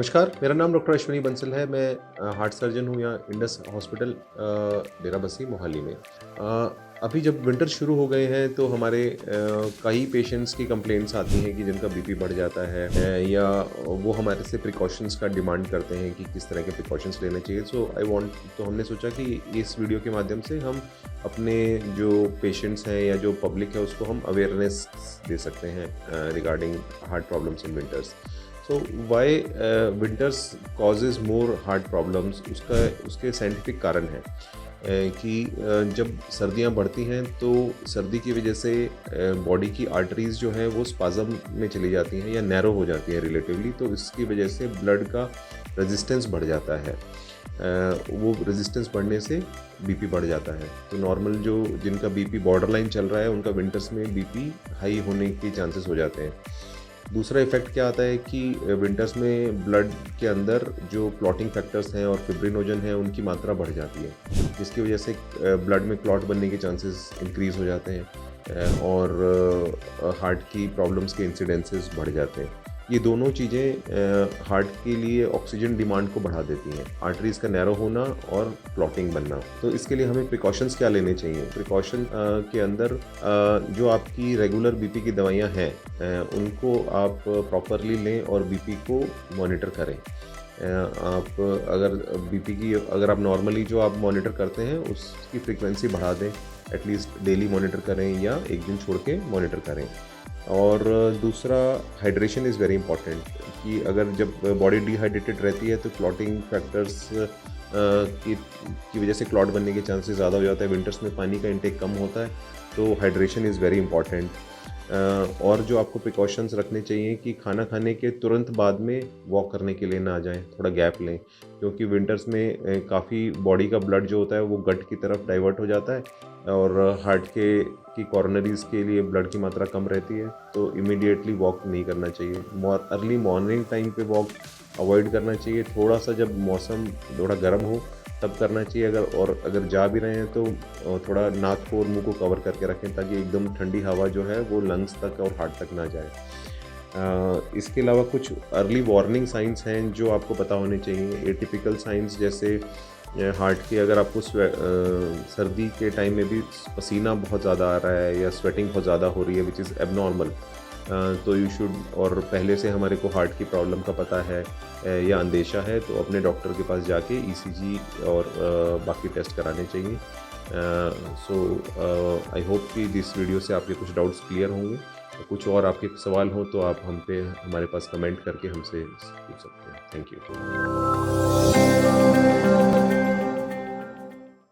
नमस्कार, मेरा नाम डॉक्टर अश्विनी बंसल है। मैं हार्ट सर्जन हूँ यहाँ इंडस हॉस्पिटल डेराबस्सी मोहाली में। अभी जब विंटर शुरू हो गए हैं तो हमारे कई पेशेंट्स की कंप्लेंट्स आती हैं कि जिनका बीपी बढ़ जाता है या वो हमारे से प्रिकॉशंस का डिमांड करते हैं कि किस तरह के प्रिकॉशंस लेने चाहिए। तो हमने सोचा कि इस वीडियो के माध्यम से हम अपने जो पेशेंट्स हैं या जो पब्लिक है उसको हम अवेयरनेस दे सकते हैं regarding heart problems in winters. So why winters causes more heart problems, उसके साइंटिफिक कारण हैं कि जब सर्दियां बढ़ती हैं तो सर्दी की वजह से बॉडी की आर्टरीज़ जो हैं वो स्पाज़म में चली जाती हैं या नैरो हो जाती हैं रिलेटिवली, तो इसकी वजह से ब्लड का रेजिस्टेंस बढ़ जाता है। वो रेजिस्टेंस बढ़ने से बीपी बढ़ जाता है। तो नॉर्मल जो जिनका बीपी बॉर्डर लाइन चल रहा है उनका विंटर्स में बीपी हाई होने के चांसेस हो जाते हैं। दूसरा इफ़ेक्ट क्या आता है कि विंटर्स में ब्लड के अंदर जो क्लॉटिंग फैक्टर्स हैं और फिब्रिनोजन है उनकी मात्रा बढ़ जाती है, जिसकी वजह से ब्लड में क्लॉट बनने के चांसेस इंक्रीज़ हो जाते हैं और हार्ट की प्रॉब्लम्स के इंसिडेंसेस बढ़ जाते हैं। ये दोनों चीज़ें हार्ट के लिए ऑक्सीजन डिमांड को बढ़ा देती हैं, आर्टरीज़ का नैरो होना और क्लॉटिंग बनना। तो इसके लिए हमें प्रिकॉशंस क्या लेने चाहिए? प्रिकॉशन के अंदर जो आपकी रेगुलर बीपी की दवाइयाँ हैं उनको आप प्रॉपरली लें और बीपी को मॉनिटर करें। आप अगर आप नॉर्मली जो आप मॉनिटर करते हैं उसकी फ्रीक्वेंसी बढ़ा दें, एटलीस्ट डेली मॉनिटर करें या एक दिन छोड़ के मॉनिटर करें। और दूसरा, हाइड्रेशन इज़ वेरी इंपॉर्टेंट कि अगर जब बॉडी डिहाइड्रेटेड रहती है तो क्लॉटिंग फैक्टर्स की वजह से क्लॉट बनने के चांसेस ज़्यादा हो जाता है। विंटर्स में पानी का इंटेक कम होता है, तो हाइड्रेशन इज़ वेरी इंपॉर्टेंट। और जो आपको प्रिकॉशंस रखने चाहिए कि खाना खाने के तुरंत बाद में वॉक करने के लिए ना आ जाएं, थोड़ा गैप लें, क्योंकि विंटर्स में काफ़ी बॉडी का ब्लड जो होता है वो गट की तरफ डाइवर्ट हो जाता है और हार्ट की कॉर्नरीज़ के लिए ब्लड की मात्रा कम रहती है, तो इमीडिएटली वॉक नहीं करना चाहिए। अर्ली मॉर्निंग टाइम पे वॉक अवॉइड करना चाहिए। थोड़ा सा जब मौसम थोड़ा गर्म हो तब करना चाहिए। अगर जा भी रहे हैं तो थोड़ा नाक को और मुंह को कवर करके रखें ताकि एकदम ठंडी हवा जो है वो लंग्स तक और हार्ट तक ना जाए। इसके अलावा कुछ अर्ली वार्निंग साइंस हैं जो आपको पता होने चाहिए। एटिपिकल साइंस जैसे हार्ट के, अगर आपको सर्दी के टाइम में भी पसीना बहुत ज़्यादा आ रहा है या स्वेटिंग बहुत ज़्यादा हो रही है विच इज़ एबनॉर्मल, तो यू शुड, और पहले से हमारे को हार्ट की प्रॉब्लम का पता है या अंदेशा है, तो अपने डॉक्टर के पास जाके ईसीजी और बाकी टेस्ट कराने चाहिए। आई होप कि दिस वीडियो से आपके कुछ डाउट्स क्लियर होंगे। कुछ और आपके सवाल हों तो आप हमारे पास कमेंट करके हमसे पूछ सकते हैं। Thank you.